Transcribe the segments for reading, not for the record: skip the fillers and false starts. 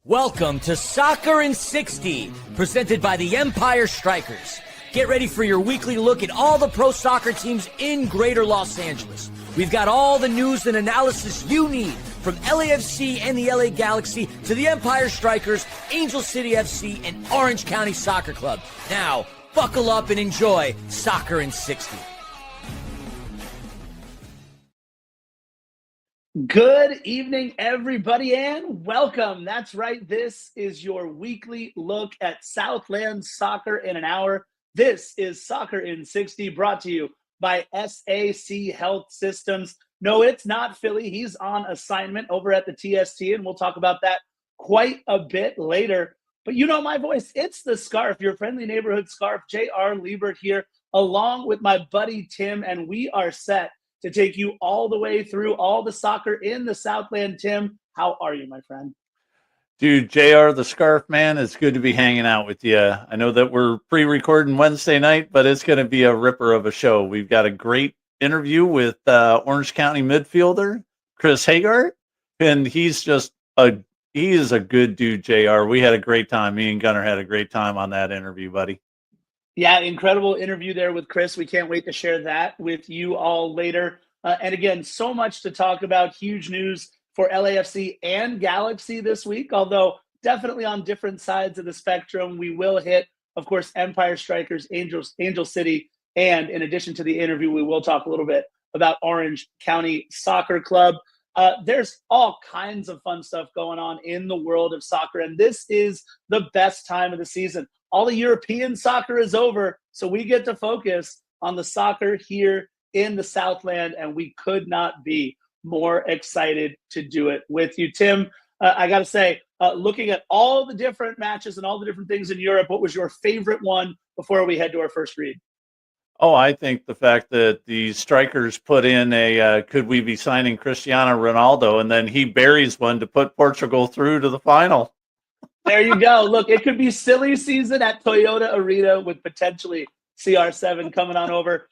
Welcome to Soccer in 60, presented by the Empire Strykers. Get ready for your weekly look at all the pro soccer teams in Greater Los Angeles. We've got all the news and analysis you need, from LAFC and the LA Galaxy to the Empire Strykers, Angel City FC, and Orange County Soccer Club. Now, buckle up and enjoy Soccer in 60. Good evening, everybody, and welcome. That's right. This is your weekly look at Southland soccer in an hour. This is Soccer in 60, brought to you by SAC Health Systems. No, it's not Philly. He's on assignment over at the TST, and we'll talk about that quite a bit later. But you know my voice. It's the Scarf, your friendly neighborhood Scarf. J.R. Liebert here, along with my buddy Tim, and we are set to take you all the way through all the soccer in the Southland. Tim, how are you, my friend? Dude, JR, the Scarf Man, it's good to be hanging out with you. I know that we're pre-recording Wednesday night, but it's going to be a ripper of a show. We've got a great interview with Orange County midfielder Chris Hegardt, and he is a good dude, JR. We had a great time. Me and Gunnar had a great time on that interview, buddy. Yeah, incredible interview there with Chris. We can't wait to share that with you all later. And again, so much to talk about. Huge news for LAFC and Galaxy this week, although definitely on different sides of the spectrum. We will hit, of course, Empire Strykers, Angel City, and in addition to the interview, we will talk a little bit about Orange County Soccer Club. There's all kinds of fun stuff going on in the world of soccer, and this is the best time of the season. All the European soccer is over, so we get to focus on the soccer here in the Southland, and we could not be more excited to do it with you. Tim, I got to say, looking at all the different matches and all the different things in Europe, what was your favorite one before we head to our first read? Oh, I think the fact that the Strikers put in could we be signing Cristiano Ronaldo, and then he buries one to put Portugal through to the final. There you go. Look, it could be silly season at Toyota Arena with potentially CR7 coming on over.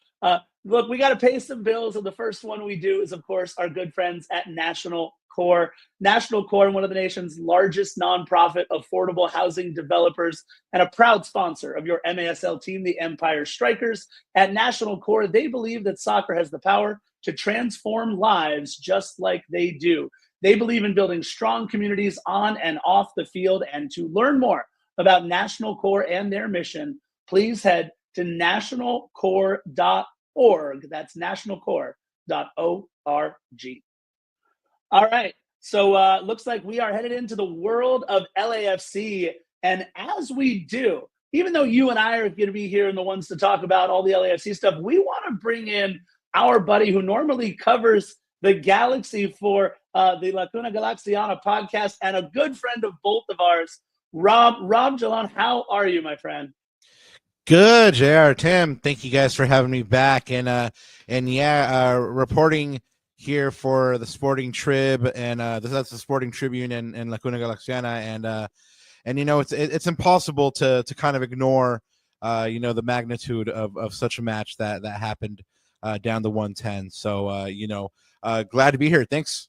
Look, we got to pay some bills, and the first one we do is, of course, our good friends at National Core. National Core, one of the nation's largest nonprofit affordable housing developers and a proud sponsor of your MASL team, the Empire Strykers. At National Core, they believe that soccer has the power to transform lives just like they do. They believe in building strong communities on and off the field. And to learn more about National Core and their mission, please head to nationalcore.org. That's nationalcore.org. All right. So looks like we are headed into the world of LAFC. And as we do, even though you and I are going to be here and the ones to talk about all the LAFC stuff, we want to bring in our buddy who normally covers the Galaxy for the Lacuna Galaxiana podcast and a good friend of both of ours, Rob Jalon. How are you, my friend? Good, JR. Tim, thank you guys for having me back. Reporting here for the Sporting Trib, and that's the Sporting Tribune and Lacuna Galaxiana, and you know it's impossible to kind of ignore the magnitude of such a match that happened down the 110. So glad to be here. Thanks.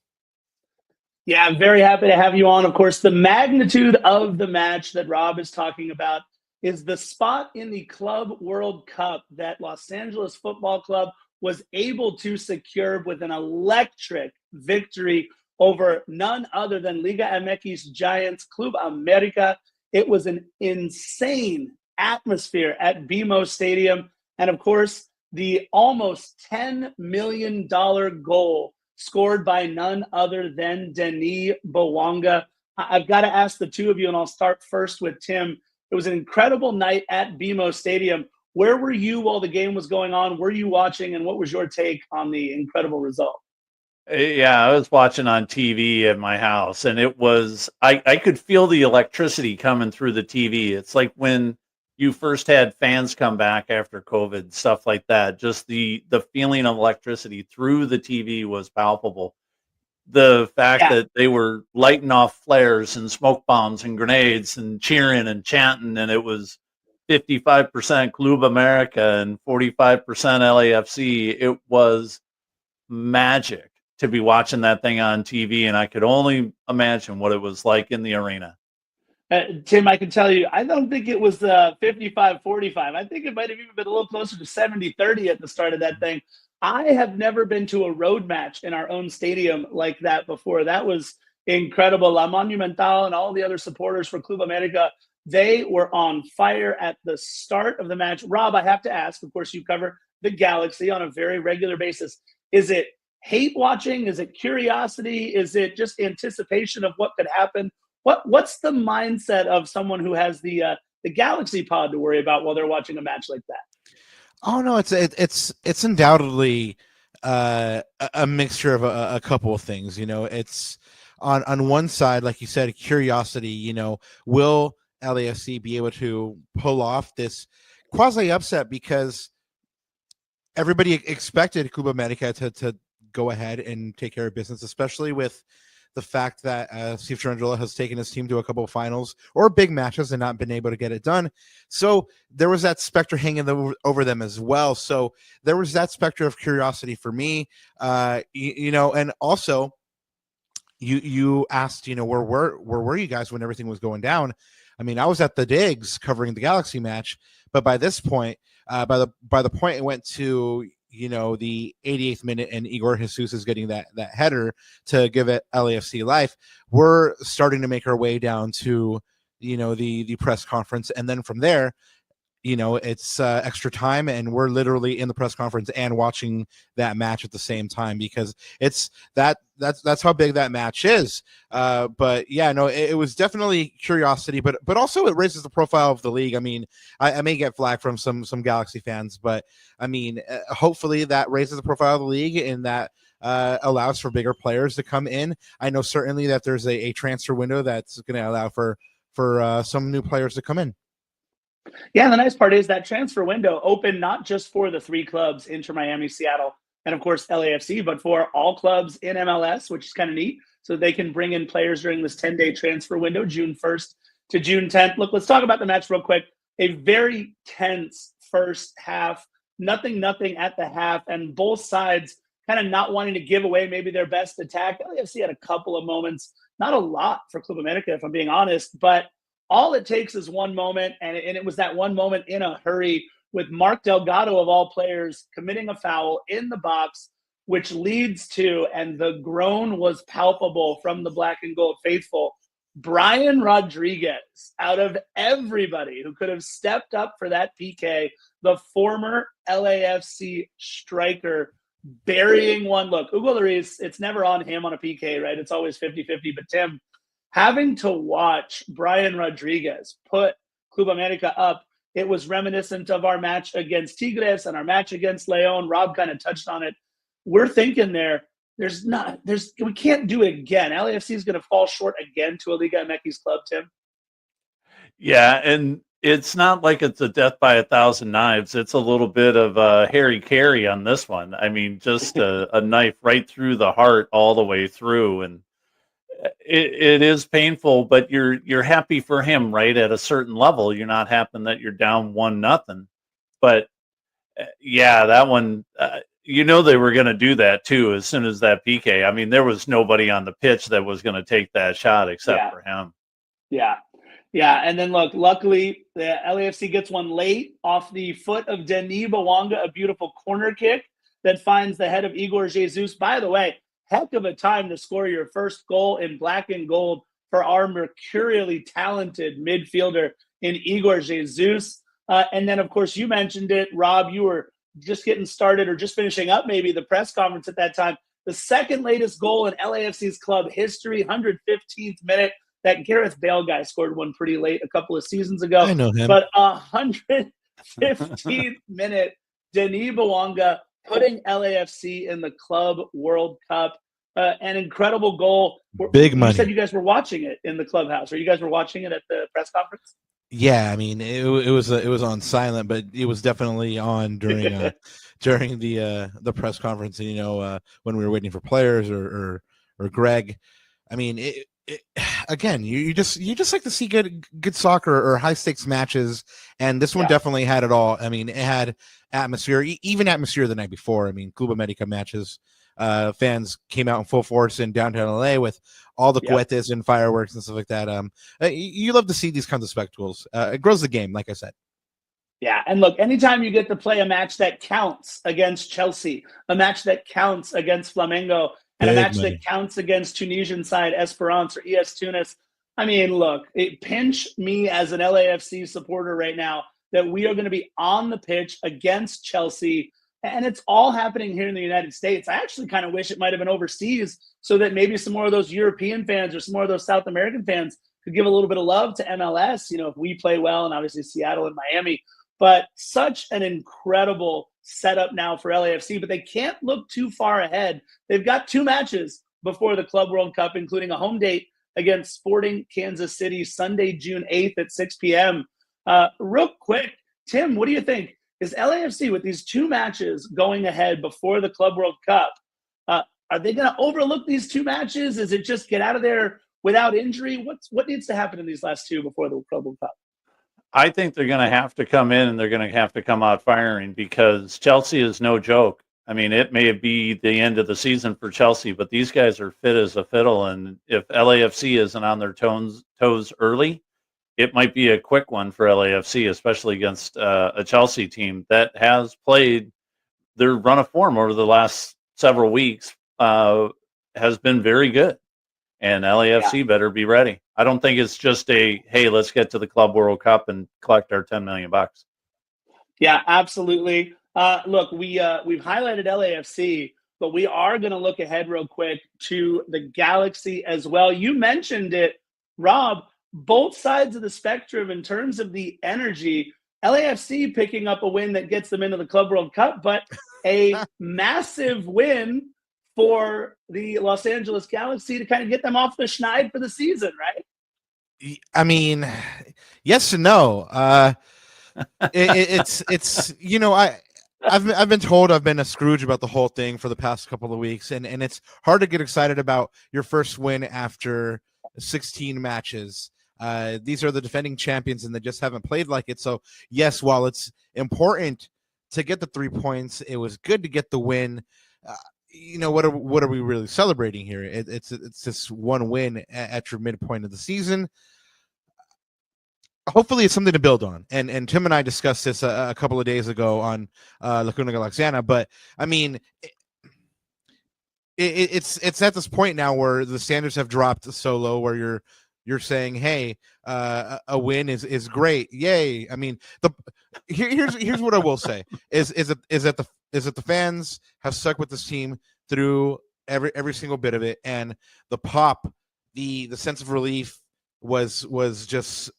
Yeah, I'm very happy to have you on. Of course, the magnitude of the match that Rob is talking about is the spot in the Club World Cup that Los Angeles Football Club was able to secure with an electric victory over none other than Liga MX giants Club America. It was an insane atmosphere at BMO Stadium. And of course, the almost $10 million goal scored by none other than Denis Bouanga. I've got to ask the two of you, and I'll start first with Tim. It was an incredible night at BMO Stadium. Where were you while the game was going on? Were you watching, and what was your take on the incredible result? Yeah, I was watching on TV at my house, and it was I could feel the electricity coming through the TV. It's like when you first had fans come back after COVID, stuff like that. Just the feeling of electricity through the TV was palpable. The fact that they were lighting off flares and smoke bombs and grenades and cheering and chanting, and it was 55% Club America and 45% LAFC. It was magic to be watching that thing on TV, and I could only imagine what it was like in the arena. Tim, I can tell you, I don't think it was 55-45. I think it might have even been a little closer to 70-30 at the start of that thing. I have never been to a road match in our own stadium like that before. That was incredible. La Monumental and all the other supporters for Club America, they were on fire at the start of the match. Rob, I have to ask, of course, you cover the Galaxy on a very regular basis. Is it hate watching? Is it curiosity? Is it just anticipation of what could happen? What's the mindset of someone who has the Galaxy pod to worry about while they're watching a match like that? Oh no, it's undoubtedly a mixture of a couple of things. It's on one side, like you said, curiosity. Will LAFC be able to pull off this quasi upset, because everybody expected Club America to go ahead and take care of business, especially with the fact that Steve Cherundolo has taken his team to a couple of finals or big matches and not been able to get it done. So there was that specter hanging over them as well. So there was that specter of curiosity for me, and also you asked, where were you guys when everything was going down? I mean, I was at the digs covering the Galaxy match, but by this point, by the point it went to the 88th minute and Igor Jesus is getting that header to give it LAFC life, we're starting to make our way down to the press conference, and then from there it's extra time, and we're literally in the press conference and watching that match at the same time, because it's that's how big that match is. But yeah, no, it was definitely curiosity, but also it raises the profile of the league. I mean, I may get flagged from some Galaxy fans, but I mean, hopefully that raises the profile of the league, and that allows for bigger players to come in. I know certainly that there's a transfer window that's going to allow for some new players to come in. Yeah, the nice part is that transfer window open not just for the three clubs, Inter Miami, Seattle, and of course LAFC, but for all clubs in MLS, which is kind of neat. So they can bring in players during this 10-day transfer window, June 1st to June 10th. Look, let's talk about the match real quick. A very tense first half, nothing at the half, and both sides kind of not wanting to give away maybe their best attack. LAFC had a couple of moments, not a lot for Club America, if I'm being honest, but all it takes is one moment, and it was that one moment in a hurry with Mark Delgado, of all players, committing a foul in the box, which leads to, and the groan was palpable from the black and gold faithful, Brian Rodriguez, out of everybody who could have stepped up for that PK, the former LAFC striker, burying one. Look, Hugo Lloris, it's never on him on a PK, right? It's always 50-50, but Tim, having to watch Brian Rodriguez put Club America up, it was reminiscent of our match against Tigres and our match against León. Rob kind of touched on it. We're thinking we can't do it again. LAFC is going to fall short again to a Liga MX club, Tim. Yeah, and it's not like it's a death by 1,000 knives. It's a little bit of Harry Carey on this one. I mean, just a knife right through the heart all the way through, and it is painful, but you're happy for him, right? At a certain level, you're not happy that you're down 1-0. But yeah, that one, they were going to do that too as soon as that PK. I mean, there was nobody on the pitch that was going to take that shot except for him. Yeah. And then look, luckily the LAFC gets one late off the foot of Denis Bouanga, a beautiful corner kick that finds the head of Igor Jesus. By the way, heck of a time to score your first goal in black and gold for our mercurially talented midfielder in Igor Jesus. And then, of course, you mentioned it, Rob, you were just getting started or just finishing up maybe the press conference at that time. The second latest goal in LAFC's club history, 115th minute. That Gareth Bale guy scored one pretty late a couple of seasons ago. I know him. But 115th minute, Denis Bouanga putting LAFC in the Club World Cup. An incredible goal. Big money. You said you guys were watching it in the clubhouse, or you guys were watching it at the press conference? Yeah, I mean, it was on silent, but it was definitely on during the press conference. And, when we were waiting for players or Greg, I mean, again, you just like to see good soccer or high stakes matches, and this one definitely had it all. I mean, it had atmosphere, even atmosphere the night before. I mean, Club America matches fans came out in full force in downtown LA with all the cohetes and fireworks and stuff like that. You love to see these kinds of spectacles. It grows the game, like I said. Yeah, and look, anytime you get to play a match that counts against Chelsea, a match that counts against Flamengo, and a match that counts against Tunisian side Esperance or ES Tunis, I mean, look, it pinch me as an LAFC supporter right now that we are going to be on the pitch against Chelsea, and it's all happening here in the United States. I actually kind of wish it might have been overseas so that maybe some more of those European fans or some more of those South American fans could give a little bit of love to MLS, you know, if we play well, and obviously Seattle and Miami. But such an incredible setup now for LAFC, but they can't look too far ahead. They've got 2 matches before the Club World Cup, including a home date against Sporting Kansas City, Sunday, June 8th at 6 p.m. Real quick, Tim, what do you think? Is LAFC, with these 2 matches going ahead before the Club World Cup, are they going to overlook these 2 matches? Is it just get out of there without injury? What needs to happen in these last 2 before the Club World Cup? I think they're going to have to come in and they're going to have to come out firing, because Chelsea is no joke. I mean, it may be the end of the season for Chelsea, but these guys are fit as a fiddle. And if LAFC isn't on their toes early, it might be a quick one for LAFC, especially against a Chelsea team that has played their run of form over the last several weeks, has been very good. And LAFC better be ready. I don't think it's just hey, let's get to the Club World Cup and collect our $10 million. Yeah, absolutely. Look, we've highlighted LAFC, but we are going to look ahead real quick to the Galaxy as well. You mentioned it, Rob, both sides of the spectrum in terms of the energy. LAFC picking up a win that gets them into the Club World Cup, but a massive win for the Los Angeles Galaxy to kind of get them off the schneid for the season, right? I mean, yes and no. It's you know, I've been told I've been a Scrooge about the whole thing for the past couple of weeks, and it's hard to get excited about your first win after 16 matches. These are the defending champions, and they just haven't played like it. So yes, while it's important to get the 3 points, it was good to get the win. You know, what are we really celebrating here? It's this one win at your midpoint of the season. Hopefully it's something to build on. And Tim and I discussed this a couple of days ago on Laguna Galaxiana. But I mean, it's at this point now where the standards have dropped so low where you're saying, hey, a win is great, yay. I mean, here's what I will say is that the fans have stuck with this team through every single bit of it, and the pop, the sense of relief was just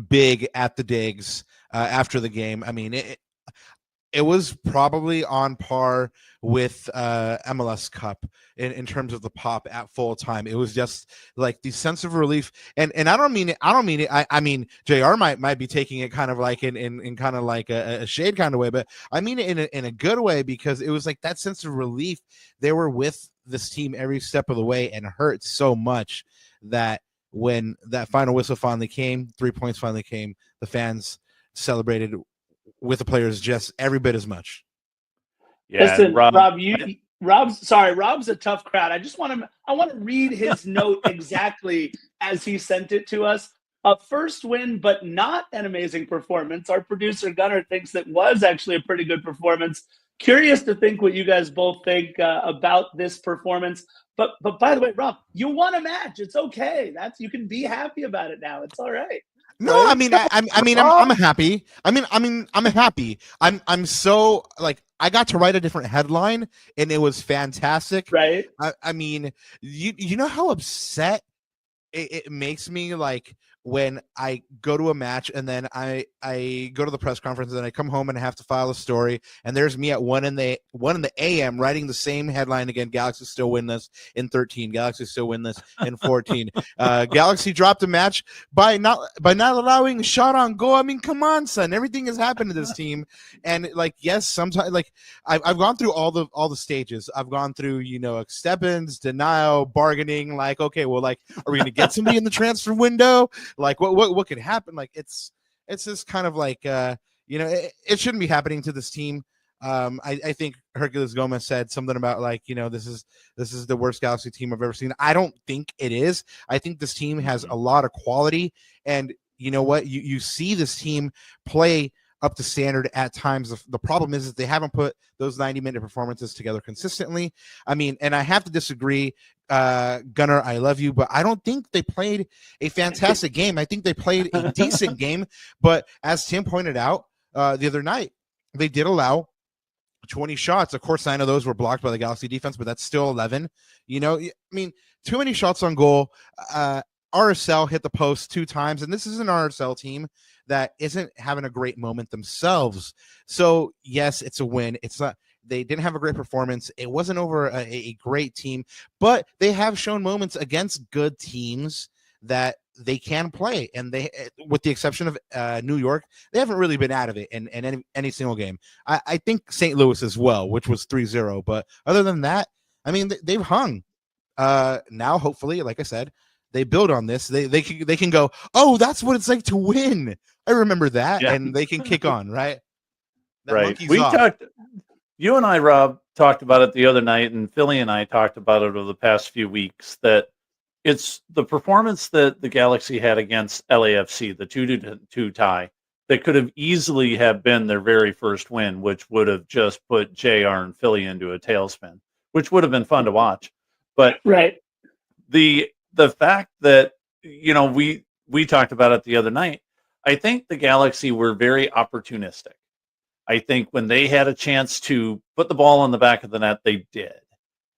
big at the digs after the game. I mean, it was probably on par with MLS Cup in terms of the pop at full time. It was just like the sense of relief, and I don't mean it. I mean, JR might be taking it kind of like in kind of like a shade kind of way, but I mean it in a good way, because it was like that sense of relief. They were with this team every step of the way, and it hurt so much that when that final whistle finally came, 3 points finally came, the fans celebrated with the players just every bit as much. Yeah, listen, Rob's a tough crowd. I want to read his note exactly as he sent it to us. A first win, but not an amazing performance. Our producer Gunnar thinks that was actually a pretty good performance. Curious to think what you guys both think about this performance. But by the way, Rob, you won a match. It's okay. You can be happy about it now. It's all right. No, I mean, I'm happy. I'm happy. I'm so like, I got to write a different headline, and it was fantastic. Right. I mean, you know how upset it makes me, like, when I go to a match and then I go to the press conference and then I come home and I have to file a story, and there's me at 1 in the a.m. writing the same headline again. Galaxy still win this in 13. Galaxy still win this in 14. Galaxy dropped a match by not allowing a shot on goal. I mean, come on, son. Everything has happened to this team, and like, yes, sometimes, like, I've gone through all the stages. I've gone through, acceptance, denial, bargaining. Like, okay, well, like, are we going to get somebody in the transfer window? Like, what could happen? Like, it's just kind of like, it shouldn't be happening to this team. I think Herculez Gomez said something about like, this is the worst Galaxy team I've ever seen. I don't think it is. I think this team has a lot of quality, and you know what? You see this team play up to standard at times. The problem is that they haven't put those 90-minute performances together consistently. I mean, and I have to disagree, Gunnar, I love you, but I don't think they played a fantastic game. I think they played a decent game, but as Tim pointed out the other night, they did allow 20 shots. Of course, 9 of those were blocked by the Galaxy defense, but that's still 11. I mean, too many shots on goal. RSL hit the post 2 times, and this is an RSL team that isn't having a great moment themselves. So, yes, it's a win. It's not. They didn't have a great performance. It wasn't over a great team, but they have shown moments against good teams that they can play, and they, with the exception of New York, they haven't really been out of it in any single game. I think St. Louis as well, which was 3-0, but other than that, I mean, they've hung. Now, hopefully, like I said, they build on this. They can go, oh, that's what it's like to win. I remember that, and they can kick on, right? Right. You and I, Rob, talked about it the other night, and Philly and I talked about it over the past few weeks, that it's the performance that the Galaxy had against LAFC, the 2-2 tie, that could have easily have been their very first win, which would have just put JR and Philly into a tailspin, which would have been fun to watch. But right. The fact that, we talked about it the other night, I think the Galaxy were very opportunistic. I think when they had a chance to put the ball in the back of the net, they did.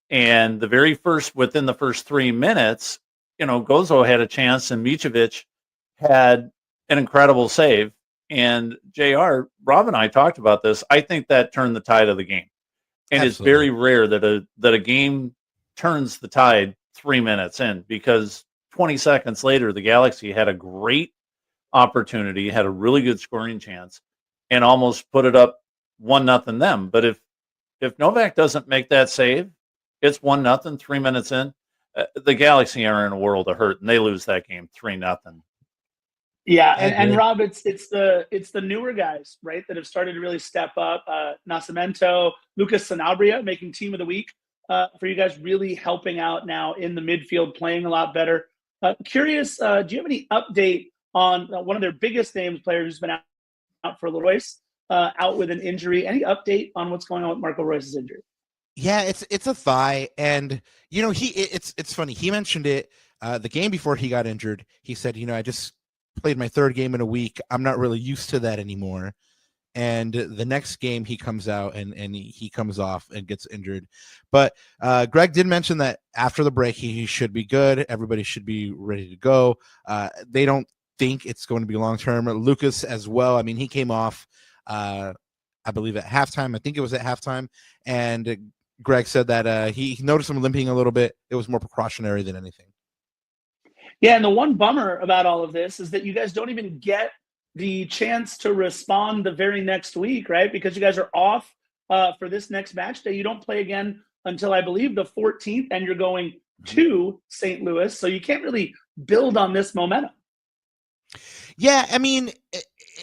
And within the first 3 minutes, Gozo had a chance, and Mitrovic had an incredible save. And JR, Rob and I talked about this. I think that turned the tide of the game. And Absolutely. It's very rare that a game turns the tide 3 minutes in, because 20 seconds later, the Galaxy had a great opportunity, had a really good scoring chance, and almost put it up 1-0 them. But if Novak doesn't make that save, it's 1-0, 3 minutes in. The Galaxy are in a world of hurt, and they lose that game 3-0. Yeah, and Rob, it's the newer guys, right, that have started to really step up. Nascimento, Lucas Sanabria making team of the week for you guys, really helping out now in the midfield, playing a lot better. Curious, do you have any update on one of their biggest names players who's been out for Royce, out with an injury? Any update on what's going on with Marco Royce's injury? Yeah, it's a thigh, and it's funny. He mentioned it the game before he got injured. He said, I just played my 3rd game in a week. I'm not really used to that anymore. And the next game he comes out and he comes off and gets injured. But Greg did mention that after the break he should be good. Everybody should be ready to go. They don't think it's going to be long term. Lucas as well. I mean, he came off, I believe at halftime. I think it was at halftime, and Greg said that he noticed him limping a little bit. It was more precautionary than anything. Yeah, and the one bummer about all of this is that you guys don't even get the chance to respond the very next week, right? Because you guys are off for this next match day. You don't play again until, I believe, the 14th, and you're going to St. Louis. So you can't really build on this momentum. Yeah, I mean,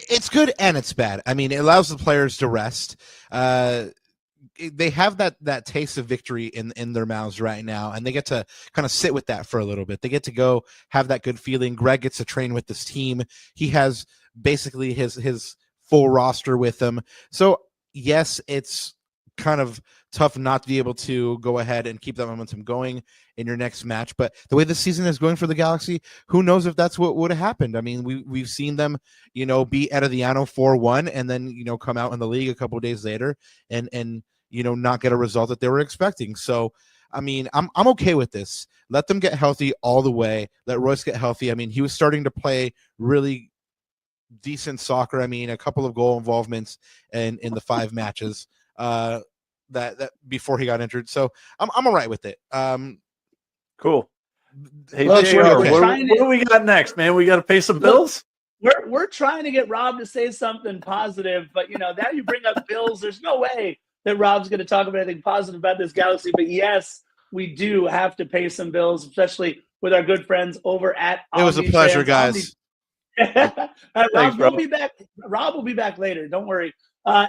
it's good and it's bad. I mean, it allows the players to rest. They have that taste of victory in their mouths right now, and they get to kind of sit with that for a little bit. They get to go have that good feeling. Greg gets to train with this team. He has basically his full roster with him. So yes, it's kind of tough not to be able to go ahead and keep that momentum going in your next match. But the way the season is going for the Galaxy, who knows if that's what would have happened. I mean, we've seen them, beat Herediano 4-1 and then, come out in the league a couple of days later and not get a result that they were expecting. So, I mean, I'm okay with this. Let them get healthy all the way. Let Royce get healthy. I mean, he was starting to play really decent soccer. I mean, a couple of goal involvements in the 5 matches that before he got injured. So I'm all right with it. Cool. Hey, Look, JR, what do we got next, man? We got to pay some bills? We're trying to get Rob to say something positive, but now you bring up bills. There's no way that Rob's going to talk about anything positive about this Galaxy. But yes, we do have to pay some bills, especially with our good friends over at It was a pleasure, guys. Rob will be back. Rob will be back later. Don't worry.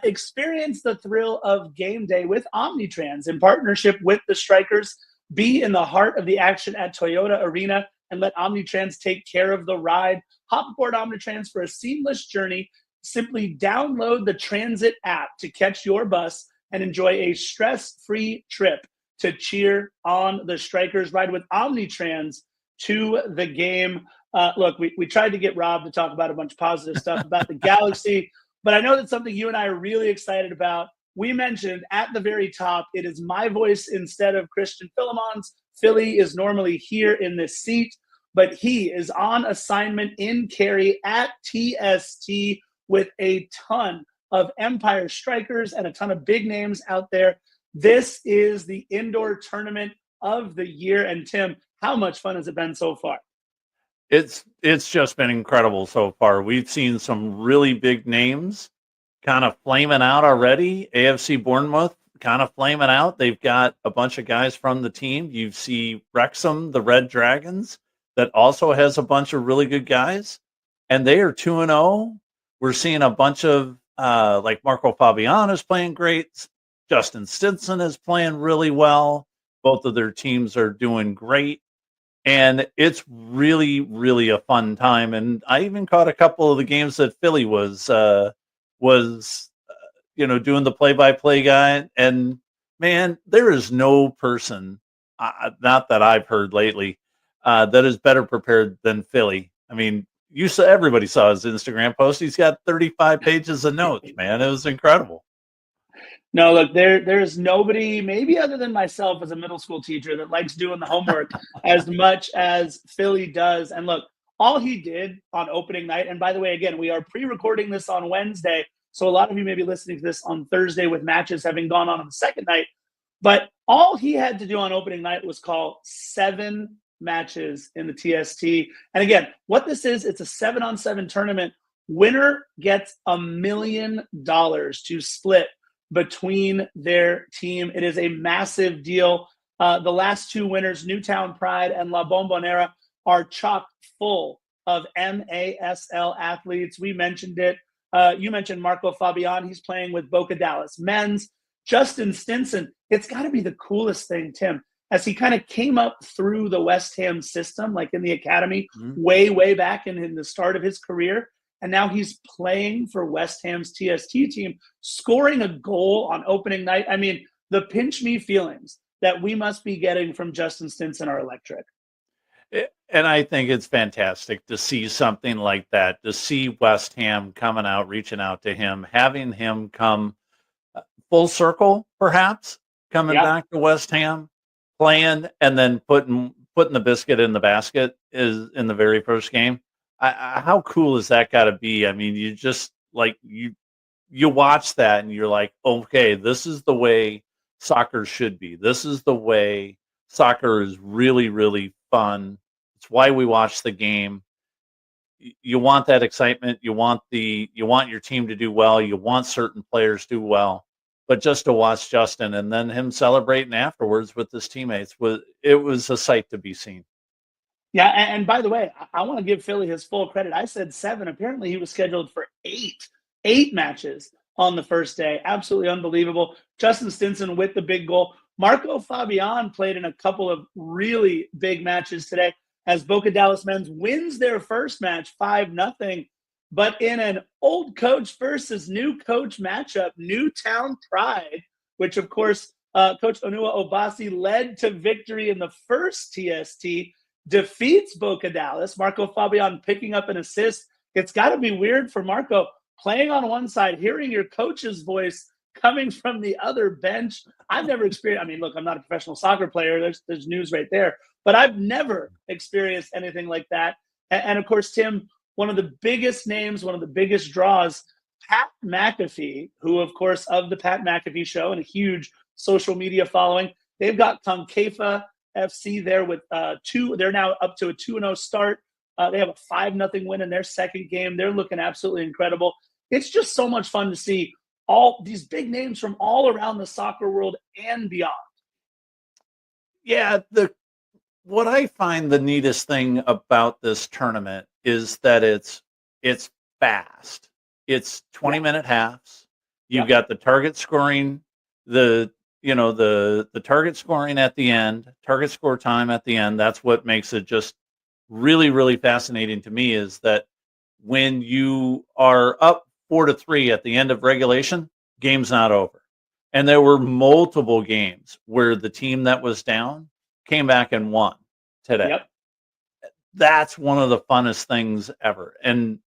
Experience the thrill of game day with Omnitrans in partnership with the Strikers. Be in the heart of the action at Toyota Arena and let Omnitrans take care of the ride. Hop aboard Omnitrans for a seamless journey. Simply download the Transit app to catch your bus and enjoy a stress-free trip to cheer on the Strikers. Ride with Omnitrans to the game. Look, we tried to get Rob to talk about a bunch of positive stuff about the Galaxy, but I know that's something you and I are really excited about. We mentioned at the very top, it is my voice instead of Christian Philemon's. Philly is normally here in this seat, but he is on assignment in Cary at TST with a ton of Empire Strykers and a ton of big names out there. This is the indoor tournament of the year. And Tim, how much fun has it been so far? It's just been incredible so far. We've seen some really big names kind of flaming out already. AFC Bournemouth kind of flaming out. They've got a bunch of guys from the team. You see Wrexham, the Red Dragons, that also has a bunch of really good guys, and they are 2-0. We're seeing a bunch of like Marco Fabian is playing great. Justin Stinson is playing really well. Both of their teams are doing great. And it's really, really a fun time. And I even caught a couple of the games that Philly was doing the play-by-play guy. And man, there is no person, not that I've heard lately, that is better prepared than Philly. I mean, everybody saw his Instagram post. He's got 35 pages of notes, man. It was incredible. No, look, there's nobody, maybe other than myself as a middle school teacher, that likes doing the homework as much as Philly does. And look, all he did on opening night, and by the way, again, we are pre-recording this on Wednesday, so a lot of you may be listening to this on Thursday with matches having gone on the second night, but all he had to do on opening night was call 7 matches in the TST. And again, what this is, it's a 7-on-7 tournament. Winner gets $1 million to split between their team. It is a massive deal. The last 2 winners, Newtown Pride and La Bombonera, are chock full of MASL athletes. We mentioned it. You mentioned Marco Fabian. He's playing with Boca Dallas men's. Justin Stinson, it's got to be the coolest thing, Tim, as he kind of came up through the West Ham system, like in the academy, way back in the start of his career. And now he's playing for West Ham's TST team, scoring a goal on opening night. I mean, the pinch me feelings that we must be getting from Justin Stinson are electric. And I think it's fantastic to see something like that, to see West Ham coming out, reaching out to him, having him come full circle, perhaps, coming back to West Ham, playing, and then putting the biscuit in the basket is in the very first game. How cool is that got to be? I mean, you just like you watch that and you're like, okay, this is the way soccer should be. This is the way soccer is really, really fun. It's why we watch the game. You want that excitement. You want your team to do well. You want certain players to do well. But just to watch Justin and then him celebrating afterwards with his teammates, it was a sight to be seen. Yeah, and by the way, I want to give Philly his full credit. I said 7. Apparently, he was scheduled for 8 matches on the first day. Absolutely unbelievable. Justin Stinson with the big goal. Marco Fabian played in a couple of really big matches today as Boca Dallas men's wins their first match 5-0. But in an old coach versus new coach matchup, Newtown Pride, which of course Coach Onua Obasi led to victory in the first TST, defeats Boca Dallas. Marco Fabian picking up an assist. It's got to be weird for Marco playing on one side, hearing your coach's voice coming from the other bench. I've never experienced, I mean, look, I'm not a professional soccer player. There's news right there. But I've never experienced anything like that. And of course, Tim, one of the biggest names, one of the biggest draws, Pat McAfee, who, of course, of the Pat McAfee Show and a huge social media following. They've got Conkefa FC there with 2. They're now up to a 2-0 start. They have a 5-0 win in their second game. They're looking absolutely incredible. It's just so much fun to see all these big names from all around the soccer world and beyond. Yeah, what I find the neatest thing about this tournament is that it's fast. It's 20-minute halves. You've got the target scoring, the target scoring at the end, target score time at the end. That's what makes it just really, really fascinating to me, is that when you are up 4-3 at the end of regulation, game's not over. And there were multiple games where the team that was down came back and won today. Yep. That's one of the funnest things ever. And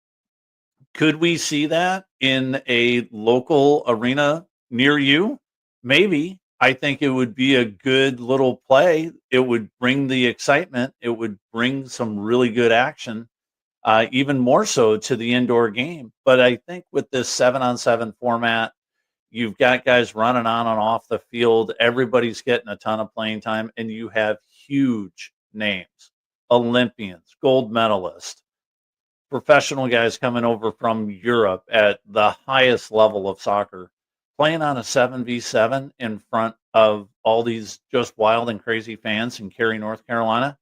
could we see that in a local arena near you? Maybe. I think it would be a good little play. It would bring the excitement. It would bring some really good action, even more so to the indoor game. But I think with this 7-on-7 format, you've got guys running on and off the field. Everybody's getting a ton of playing time, and you have huge names, Olympians, gold medalists, professional guys coming over from Europe at the highest level of soccer, playing on a 7v7 in front of all these just wild and crazy fans in Cary, North Carolina.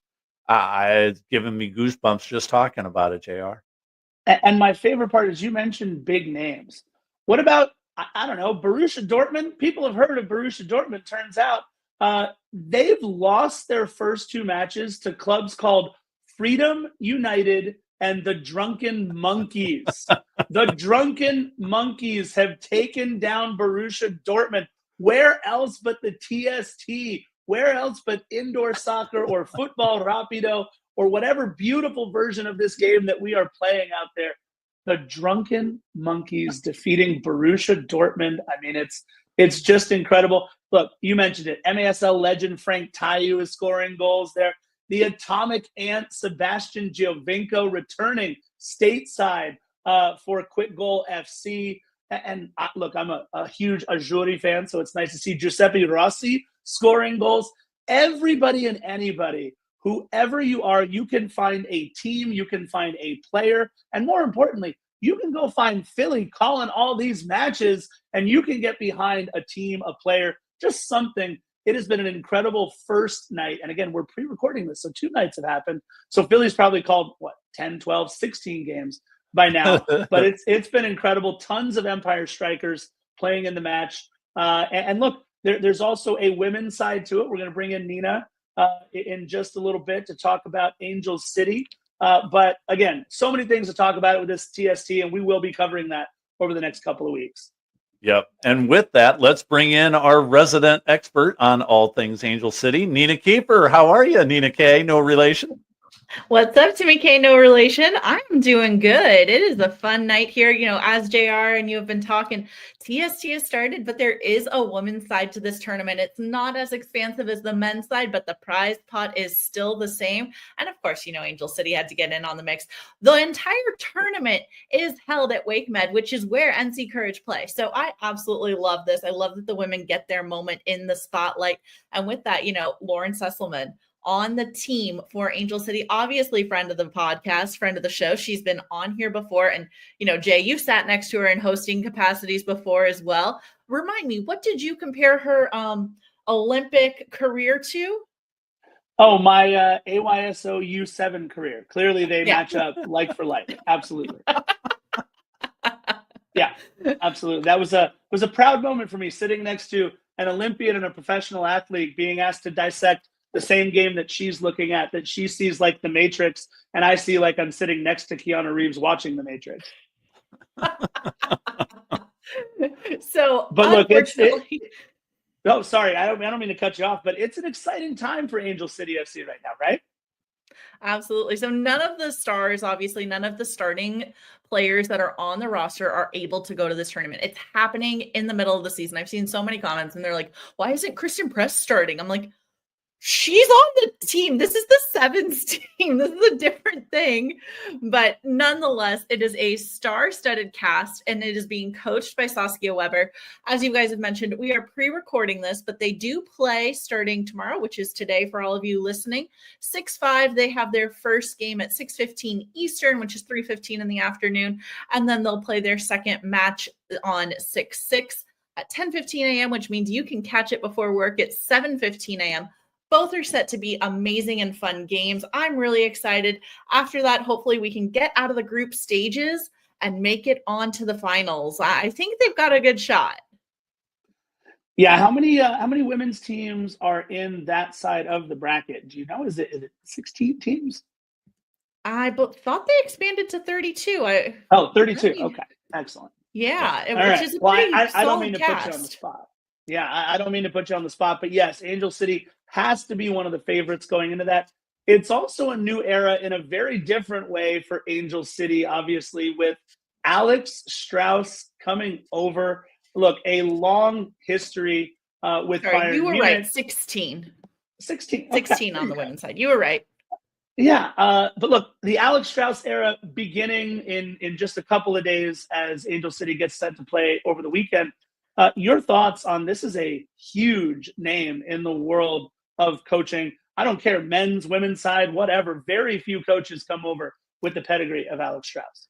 It's giving me goosebumps just talking about it, JR. And my favorite part is you mentioned big names. What about, I don't know, Borussia Dortmund? People have heard of Borussia Dortmund. Turns out they've lost their first 2 matches to clubs called Freedom United and the Drunken Monkeys. The Drunken Monkeys have taken down Borussia Dortmund. Where else but the TST? Where else but indoor soccer or football rapido or whatever beautiful version of this game that we are playing out there? The Drunken Monkeys defeating Borussia Dortmund. I mean, it's just incredible. Look, you mentioned it. MASL legend Frank Tayu is scoring goals there. The Atomic Ant Sebastian Giovinco returning stateside for Quick Goal FC. And look, I'm a huge Azzurri fan, so it's nice to see Giuseppe Rossi scoring goals. Everybody and anybody, whoever you are, you can find a team, you can find a player, and more importantly, you can go find Philly calling all these matches, and you can get behind a team, a player, just something. It has been an incredible first night. And again, we're pre-recording this, so 2 nights have happened. So Philly's probably called, 10, 12, 16 games by now. But it's been incredible. Tons of Empire Strikers playing in the match. And look, there's also a women's side to it. We're going to bring in Nina in just a little bit to talk about Angel City. But again, so many things to talk about with this TST, and we will be covering that over the next couple of weeks. Yep. And with that, let's bring in our resident expert on all things Angel City, Nina Keeper. How are you, Nina K? No relation? What's up, Timmy K? No relation. I'm doing good. It is a fun night here. You know, as JR and you have been talking, TST has started, but there is a women's side to this tournament. It's not as expansive as the men's side, but the prize pot is still the same. And of course, you know, Angel City had to get in on the mix. The entire tournament is held at Wake Med, which is where NC Courage play. So I absolutely love this. I love that the women get their moment in the spotlight. And with that, you know, Lauren Sesselman on the team for Angel City, obviously friend of the podcast, friend of the show. She's been on here before. And, you know, Jay, you've sat next to her in hosting capacities before as well. Remind me, what did you compare her Olympic career to? Oh, my AYSO U7 career. Clearly they match up like for like. Absolutely. Yeah, absolutely. That was a proud moment for me, sitting next to an Olympian and a professional athlete, being asked to dissect the same game that she's looking at, that she sees like the Matrix, and I see like I'm sitting next to Keanu Reeves watching the Matrix. So, but look, no, sorry, I don't mean to cut you off, but it's an exciting time for Angel City FC right now, right? Absolutely. So none of the stars, obviously, none of the starting players that are on the roster are able to go to this tournament. It's happening in the middle of the season. I've seen so many comments and they're like, why isn't Christian Press starting? I'm like, she's on the team. This is the sevens team. This is a different thing. But nonetheless, it is a star-studded cast, and it is being coached by Saskia Weber. As you guys have mentioned, we are pre-recording this, but they do play starting tomorrow, which is today for all of you listening. 6-5, they have their first game at 6:15 Eastern, which is 3:15 in the afternoon. And then they'll play their second match on 6/6 at 10:15 a.m., which means you can catch it before work at 7:15 a.m. Both are set to be amazing and fun games. I'm really excited. After that, hopefully we can get out of the group stages and make it onto the finals, I think they've got a good shot. Yeah, how many women's teams are in that side of the bracket? Do you know? Is it 16 teams? I thought they expanded to 32. 32. Really? Okay, excellent. Yeah, All which right. is a Well, pretty I don't solid mean to cast. put you on the spot. Yeah, I don't mean to put you on the spot, but yes, Angel City has to be one of the favorites going into that. It's also a new era in a very different way for Angel City, obviously, with Alex Strauss coming over. Look, a long history with Sorry, Bayern you were Munich. right. 16. 16. 16 Okay. on the women's side. You were right. Yeah, but look, the Alex Strauss era beginning in just a couple of days as Angel City gets set to play over the weekend. Your thoughts on this is a huge name in the world of coaching. I don't care, men's, women's side, whatever. Very few coaches come over with the pedigree of Alex Strauss.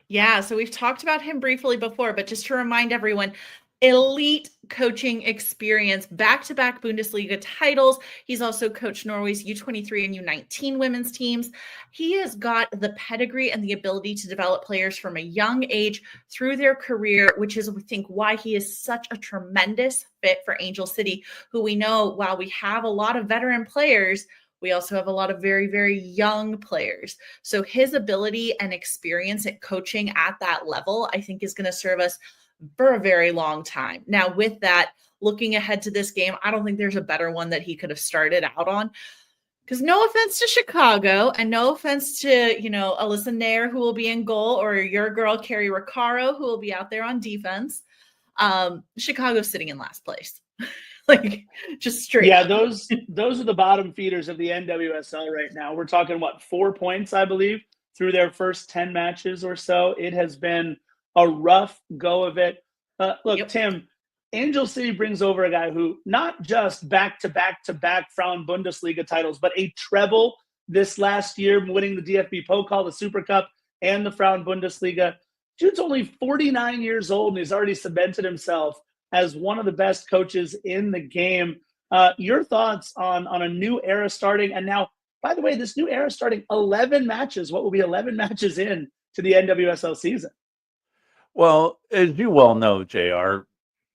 Yeah, so we've talked about him briefly before, but just to remind everyone, elite coaching experience, back-to-back Bundesliga titles. He's also coached Norway's U23 and U19 women's teams. He has got the pedigree and the ability to develop players from a young age through their career, which is, I think, why he is such a tremendous fit for Angel City, who we know, while we have a lot of veteran players, we also have a lot of very, very young players. So his ability and experience at coaching at that level, I think, is going to serve us for a very long time. Now, with that, looking ahead to this game, I don't think there's a better one that he could have started out on. Because no offense to Chicago, and no offense to, Alyssa Nair, who will be in goal, or your girl, Carrie Riccaro, who will be out there on defense. Chicago's sitting in last place. Like, just straight up. those are the bottom feeders of the NWSL right now. We're talking, 4 points, I believe, through their first 10 matches or so. It has been a rough go of it. Look, Yep. Tim, Angel City brings over a guy who not just back-to-back Frauen Bundesliga titles, but a treble this last year, winning the DFB Pokal, the Super Cup, and the Frauen Bundesliga. Dude's only 49 years old, and he's already cemented himself as one of the best coaches in the game. Your thoughts on a new era starting? And now, by the way, this new era starting 11 matches. What will be 11 matches in to the NWSL season? Well, as you well know, JR,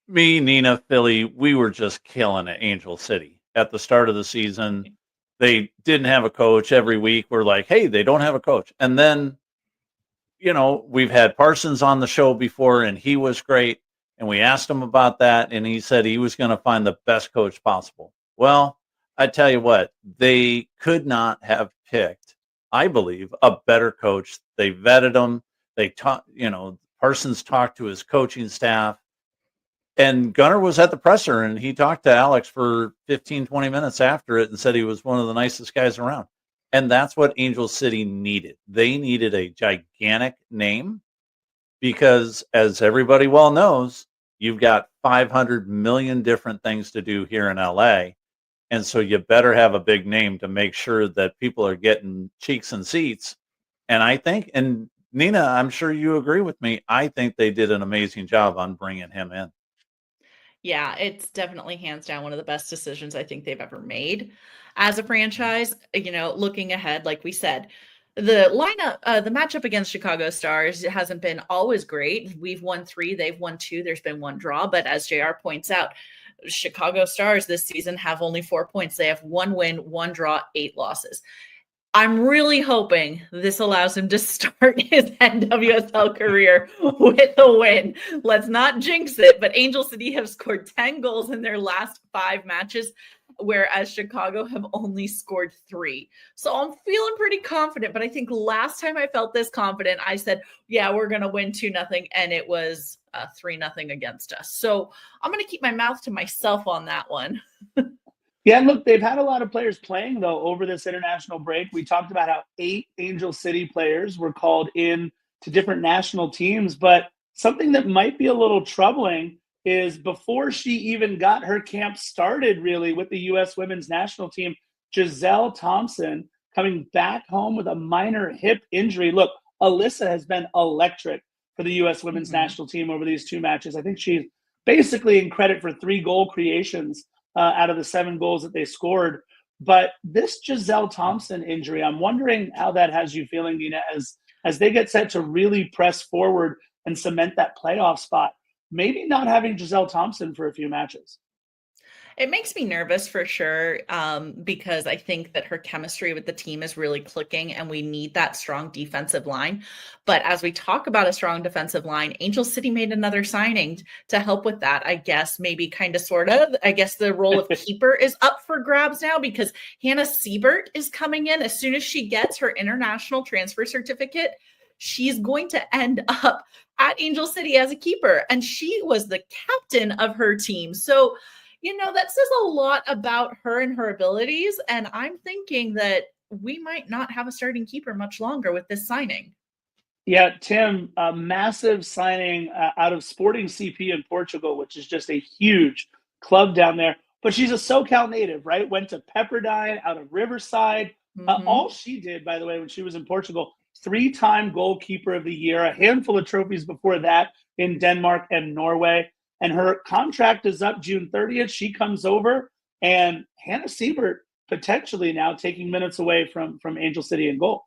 me, Nina, Philly, we were just killing at Angel City at the start of the season. They didn't have a coach every week. We're like, hey, they don't have a coach. And then, we've had Parsons on the show before, and he was great. And we asked him about that, and he said he was going to find the best coach possible. Well, I tell you what, they could not have picked, I believe, a better coach. They vetted him. They taught, Parsons talked to his coaching staff, and Gunnar was at the presser, and he talked to Alex for 15, 20 minutes after it and said he was one of the nicest guys around. And that's what Angel City needed. They needed a gigantic name because, as everybody well knows, you've got 500 million different things to do here in LA. And so you better have a big name to make sure that people are getting cheeks and seats. And I think, and Nina, I'm sure you agree with me, I think they did an amazing job on bringing him in. Yeah, it's definitely hands down one of the best decisions I think they've ever made as a franchise. Looking ahead, like we said, the lineup, the matchup against Chicago Stars hasn't been always great. We've won 3, they've won 2, there's been 1 draw. But as JR points out, Chicago Stars this season have only 4 points. They have 1 win, 1 draw, 8 losses. I'm really hoping this allows him to start his NWSL career with a win. Let's not jinx it, but Angel City have scored 10 goals in their last 5 matches, whereas Chicago have only scored 3. So I'm feeling pretty confident, but I think last time I felt this confident, I said, yeah, we're going to win 2-0, and it was 3-0 against us. So I'm going to keep my mouth to myself on that one. Yeah, look, they've had a lot of players playing, though, over this international break. We talked about how 8 Angel City players were called in to different national teams. But something that might be a little troubling is before she even got her camp started, really, with the U.S. women's national team, Giselle Thompson coming back home with a minor hip injury. Look, Alyssa has been electric for the U.S. women's national team over these 2 matches. I think she's basically in credit for 3 goal creations out of the 7 goals that they scored. But this Giselle Thompson injury, I'm wondering how that has you feeling, Nina, as as they get set to really press forward and cement that playoff spot. Maybe not having Giselle Thompson for a few matches. It makes me nervous for sure, because I think that her chemistry with the team is really clicking and we need that strong defensive line. But as we talk about a strong defensive line, Angel City made another signing to help with that. I guess maybe kind of sort of. I guess the role of keeper is up for grabs now because Hannah Siebert is coming in. As soon as she gets her international transfer certificate, she's going to end up at Angel City as a keeper. And she was the captain of her team. So that says a lot about her and her abilities. And I'm thinking that we might not have a starting keeper much longer with this signing. Yeah, Tim, a massive signing out of Sporting CP in Portugal, which is just a huge club down there. But she's a SoCal native, right? Went to Pepperdine out of Riverside. All she did, by the way, when she was in Portugal, 3-time goalkeeper of the year, a handful of trophies before that in Denmark and Norway. And her contract is up June 30th. She comes over, and Hannah Siebert potentially now taking minutes away from Angel City in goal.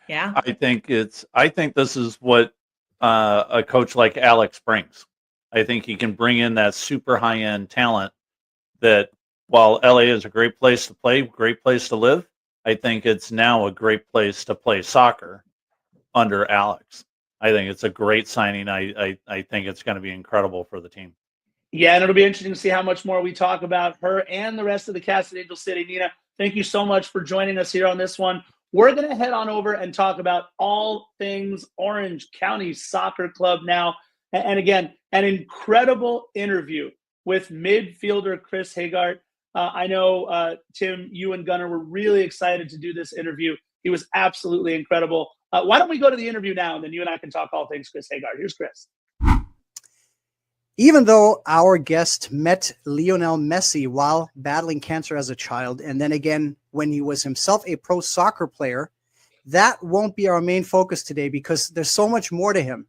Yeah, I think this is what a coach like Alex brings. I think he can bring in that super high end talent. That while LA is a great place to play, great place to live, I think it's now a great place to play soccer under Alex. I think it's a great signing. I think it's going to be incredible for the team. Yeah, and it'll be interesting to see how much more we talk about her and the rest of the cast at Angel City. Nina, thank you so much for joining us here on this one. We're going to head on over and talk about all things Orange County Soccer Club now. And again, an incredible interview with midfielder Chris Hegardt. I know, Tim, you and Gunnar were really excited to do this interview. He was absolutely incredible. Why don't we go to the interview now, and then you and I can talk all things Chris Hegardt. Here's Chris. Even though our guest met Lionel Messi while battling cancer as a child, and then again when he was himself a pro soccer player, that won't be our main focus today because there's so much more to him.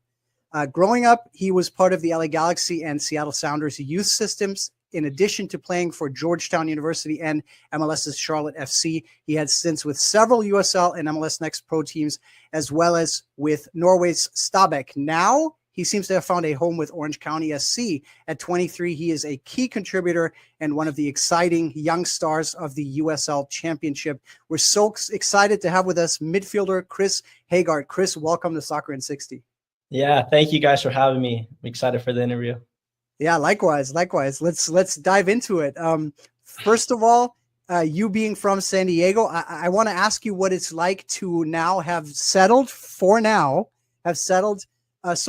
Growing up, he was part of the LA Galaxy and Seattle Sounders youth systems. In addition to playing for Georgetown University and MLS's Charlotte FC, he had stints with several USL and MLS Next Pro teams, as well as with Norway's Stabæk. Now, he seems to have found a home with Orange County SC. At 23, he is a key contributor and one of the exciting young stars of the USL Championship. We're so excited to have with us midfielder Chris Hegardt. Chris, welcome to Soccer in 60. Yeah, thank you guys for having me. I'm excited for the interview. Yeah, likewise. Let's dive into it. First of all, you being from San Diego, I want to ask you what it's like to now have settled so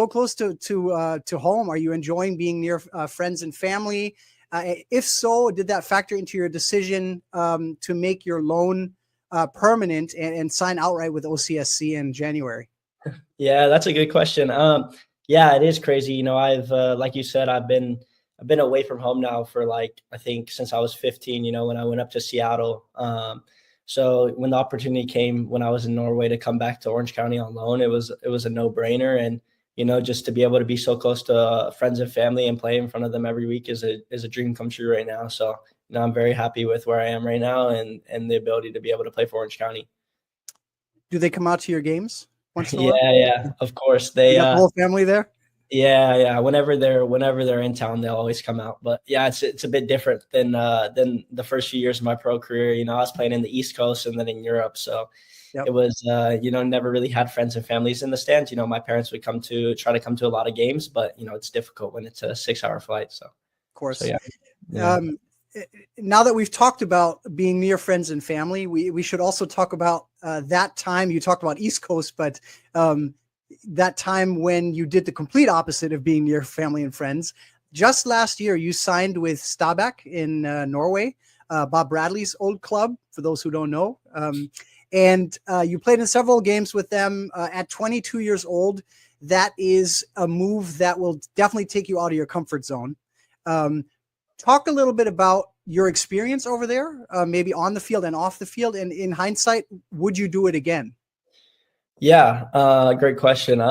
close to home. Are you enjoying being near friends and family? If so, did that factor into your decision to make your loan permanent and sign outright with OCSC in January? Yeah, that's a good question. Yeah, it is crazy. I've like you said, I've been away from home now for I think since I was 15, when I went up to Seattle. So when the opportunity came when I was in Norway to come back to Orange County on loan, it was a no-brainer. And, just to be able to be so close to friends and family and play in front of them every week is a dream come true right now. So, I'm very happy with where I am right now and the ability to be able to play for Orange County. Do they come out to your games? Yeah, of course. They the whole family there. Yeah. Whenever they're in town, they'll always come out. But yeah, it's a bit different than the first few years of my pro career. I was playing in the East Coast and then in Europe, so It was never really had friends and families in the stands. My parents would try to come to a lot of games, but it's difficult when it's a 6-hour flight. So of course, yeah. Now that we've talked about being near friends and family, we should also talk about that time. You talked about East Coast, but that time when you did the complete opposite of being near family and friends. Just last year, you signed with Stabæk in Norway, Bob Bradley's old club, for those who don't know. And you played in several games with them at 22 years old. That is a move that will definitely take you out of your comfort zone. Talk a little bit about your experience over there, maybe on the field and off the field. And in hindsight, would you do it again? Yeah, great question. It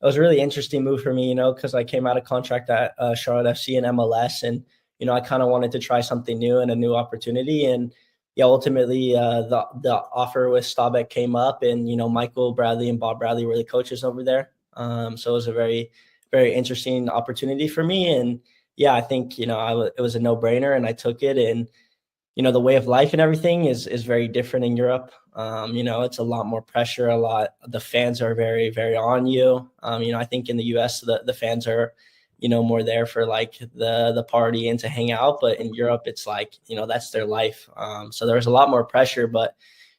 was a really interesting move for me, because I came out of contract at Charlotte FC and MLS, and I kind of wanted to try something new and a new opportunity. And yeah, ultimately the offer with Stabæk came up, and Michael Bradley and Bob Bradley were the coaches over there. So it was a very, very interesting opportunity for me, and yeah, I think it was a no-brainer, and I took it. And the way of life and everything is very different in Europe. It's a lot more pressure. The fans are very, very on you. I think in the US, the fans are, more there for like the party and to hang out. But in Europe, it's like, that's their life. So there was a lot more pressure, but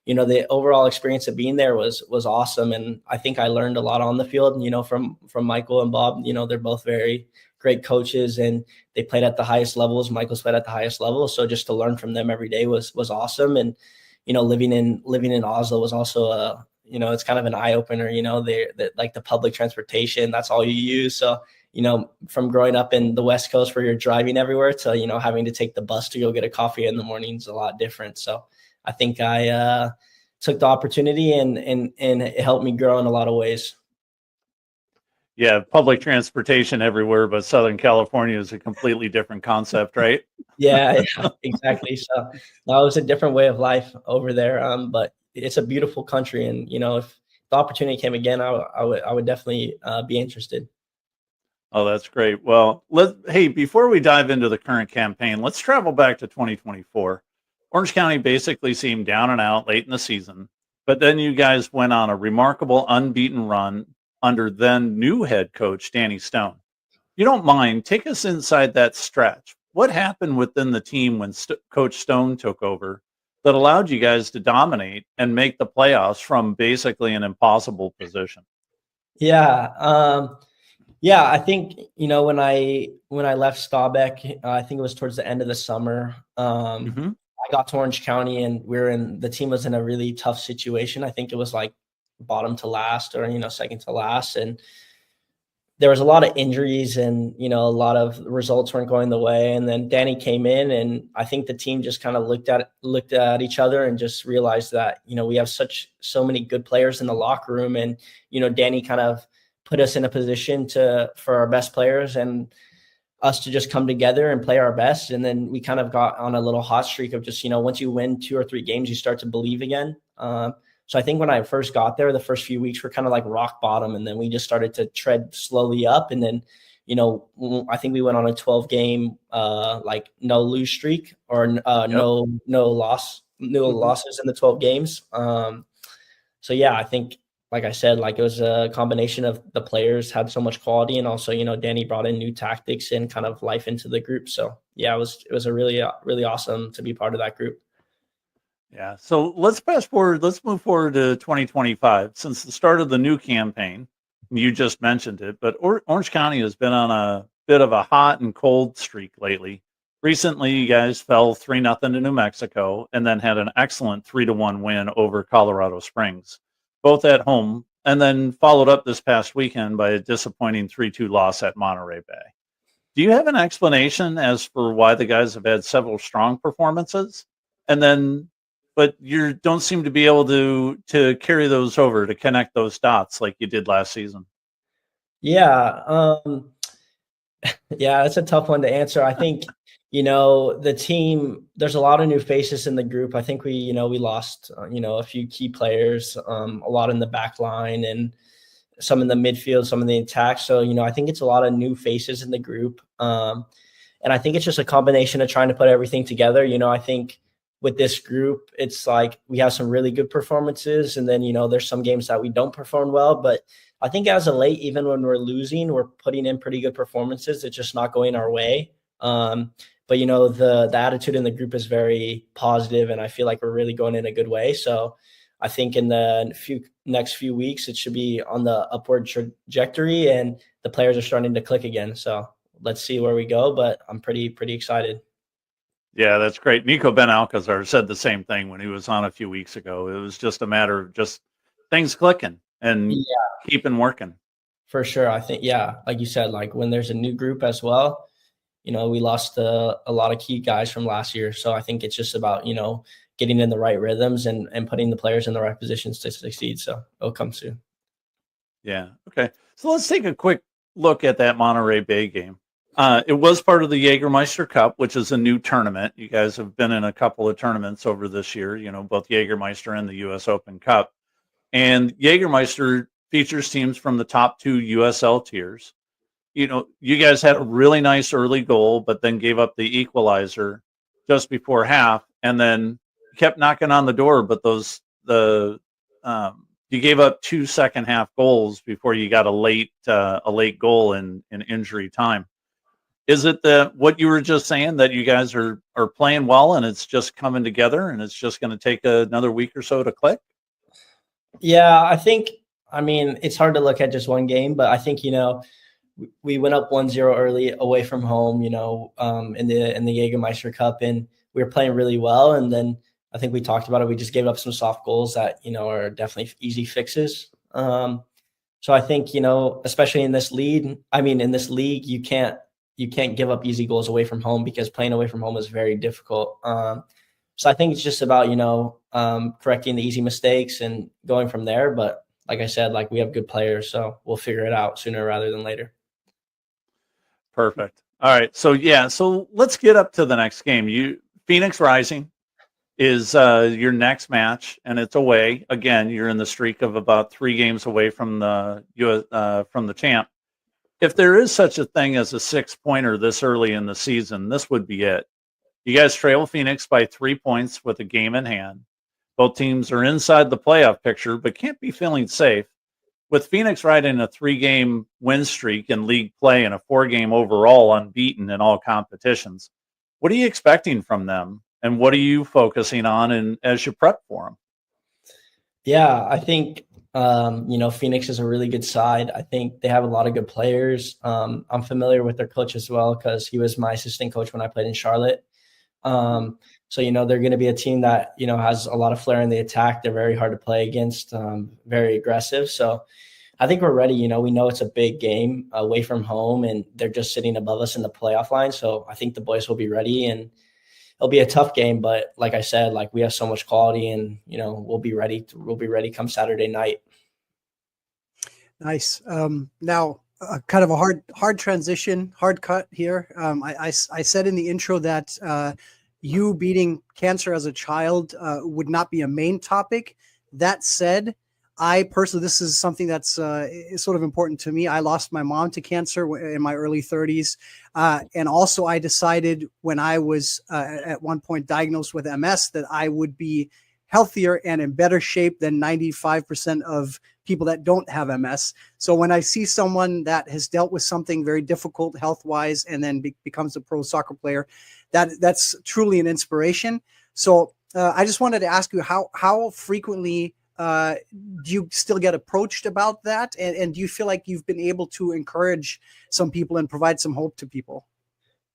the overall experience of being there was awesome. And I think I learned a lot on the field, from Michael and Bob. They're both very great coaches, and they played at the highest levels. Michael's played at the highest level. So just to learn from them every day was awesome. And, living in Oslo was also it's kind of an eye opener. Like the public transportation, that's all you use. So, from growing up in the West Coast where you're driving everywhere to, having to take the bus to go get a coffee in the morning is a lot different. So I think I took the opportunity, and it helped me grow in a lot of ways. Yeah, public transportation everywhere, but Southern California is a completely different concept, right? Yeah, exactly. So that was a different way of life over there. But it's a beautiful country, and if the opportunity came again, I would definitely be interested. Oh, that's great. Well, hey, before we dive into the current campaign, let's travel back to 2024. Orange County basically seemed down and out late in the season, but then you guys went on a remarkable unbeaten run under then new head coach Danny Stone. If you don't mind, take us inside that stretch. What happened within the team when Coach Stone took over that allowed you guys to dominate and make the playoffs from basically an impossible position? Yeah. Yeah, I think, when I left Stabæk, I think it was towards the end of the summer. I got to Orange County, and the team was in a really tough situation. I think it was like bottom to last, or second to last, and there was a lot of injuries, and a lot of results weren't going the way. And then Danny came in, and I think the team just kind of looked at each other and just realized that we have so many good players in the locker room, and Danny kind of put us in a position for our best players and us to just come together and play our best. And then we kind of got on a little hot streak of just, once you win 2 or 3 games, you start to believe again. So I think when I first got there, the first few weeks were kind of like rock bottom. And then we just started to tread slowly up. And then, I think we went on a 12-game, like no lose streak, or no losses in the 12 games. So yeah, I think, like I said, like it was a combination of the players had so much quality, and also, Danny brought in new tactics and kind of life into the group. So yeah, it was a really, really awesome to be part of that group. Yeah. So let's move forward to 2025. Since the start of the new campaign, you just mentioned it, but Orange County has been on a bit of a hot and cold streak lately. Recently, you guys fell 3-0 to New Mexico, and then had an excellent 3-1 win over Colorado Springs, both at home, and then followed up this past weekend by a disappointing 3-2 loss at Monterey Bay. Do you have an explanation as for why the guys have had several strong performances, but you don't seem to be able to carry those over, to connect those dots like you did last season? Yeah. Yeah, that's a tough one to answer. I think, the team, there's a lot of new faces in the group. I think we lost, a few key players, a lot in the back line, and some in the midfield, some in the attack. So, I think it's a lot of new faces in the group. And I think it's just a combination of trying to put everything together. I think with this group, it's like we have some really good performances, and then, there's some games that we don't perform well. But I think as of late, even when we're losing, we're putting in pretty good performances. It's just not going our way. But the attitude in the group is very positive, and I feel like we're really going in a good way. So I think in the next few weeks, it should be on the upward trajectory, and the players are starting to click again. So let's see where we go, but I'm pretty excited. Yeah, that's great. Nico Ben Alcazar said the same thing when he was on a few weeks ago. It was just a matter of just things clicking and keeping working. For sure. I think, like you said, like when there's a new group as well, we lost a lot of key guys from last year. So I think it's just about, getting in the right rhythms and putting the players in the right positions to succeed. So it'll come soon. Yeah. Okay. So let's take a quick look at that Monterey Bay game. It was part of the Jägermeister Cup, which is a new tournament. You guys have been in a couple of tournaments over this year, both Jägermeister and the U.S. Open Cup. And Jägermeister features teams from the top 2 USL tiers. You guys had a really nice early goal, but then gave up the equalizer just before half, and then kept knocking on the door. But you gave up 2 second half goals before you got a late goal in injury time. Is it what you were just saying, that you guys are playing well and it's just coming together and it's just going to take another week or so to click? Yeah, I mean, it's hard to look at just one game, but I think, we went up 1-0 early away from home, in the Jägermeister Cup, and we were playing really well. And then I think we talked about it. We just gave up some soft goals that, are definitely easy fixes. So I think, especially in this league, you can't give up easy goals away from home, because playing away from home is very difficult. So I think it's just about, correcting the easy mistakes and going from there. But like I said, we have good players, so we'll figure it out sooner rather than later. Perfect. All right. So let's get up to the next game. Phoenix Rising is your next match, and it's away. Again, you're in the streak of about 3 games away from the champ. If there is such a thing as a 6-pointer this early in the season, this would be it. You guys trail Phoenix by 3 points with a game in hand. Both teams are inside the playoff picture, but can't be feeling safe. With Phoenix riding a 3-game win streak in league play and a 4-game overall unbeaten in all competitions, what are you expecting from them? And what are you focusing on as you prep for them? Yeah, I think, Phoenix is a really good side. I think they have a lot of good players. I'm familiar with their coach as well, because he was my assistant coach when I played in Charlotte. So, they're going to be a team that, has a lot of flair in the attack. They're very hard to play against, very aggressive. So I think we're ready. We know it's a big game away from home, and they're just sitting above us in the playoff line. So I think the boys will be ready, and it'll be a tough game. But like I said, we have so much quality, and, we'll be ready come Saturday night. Nice. Now, kind of a hard transition, hard cut here. I said in the intro that you beating cancer as a child would not be a main topic. That said, I personally, this is something that's is sort of important to me. I lost my mom to cancer in my early 30s. And also I decided when I was at one point diagnosed with MS that I would be healthier and in better shape than 95% of people that don't have MS. So when I see someone that has dealt with something very difficult health-wise and then becomes a pro soccer player, that's truly an inspiration. So I just wanted to ask you, how frequently do you still get approached about that? And do you feel like you've been able to encourage some people and provide some hope to people?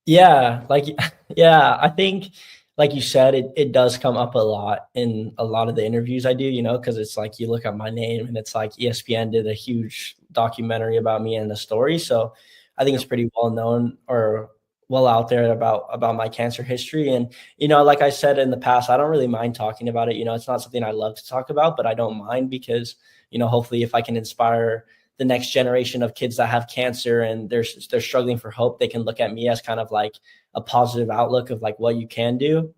Yeah, I think, like you said, it does come up a lot in a lot of the interviews I do, because it's you look at my name and it's ESPN did a huge documentary about me and the story. So I think it's pretty well known or well out there about my cancer history. And, like I said in the past, I don't really mind talking about it. It's not something I love to talk about, but I don't mind because, hopefully if I can inspire the next generation of kids that have cancer and they're struggling for hope, they can look at me as kind of a positive outlook of what you can do.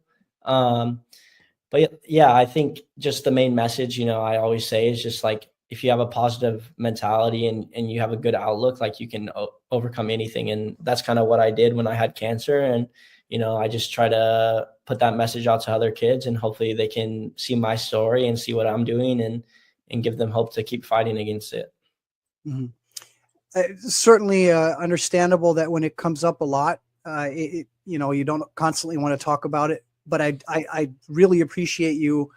But yeah, I think just the main message, I always say is just if you have a positive mentality and you have a good outlook, you can overcome anything. And that's kind of what I did when I had cancer. And, I just try to put that message out to other kids, and hopefully they can see my story and see what I'm doing and give them hope to keep fighting against it. Mm-hmm. Certainly understandable that when it comes up a lot, you don't constantly want to talk about it, but I really appreciate you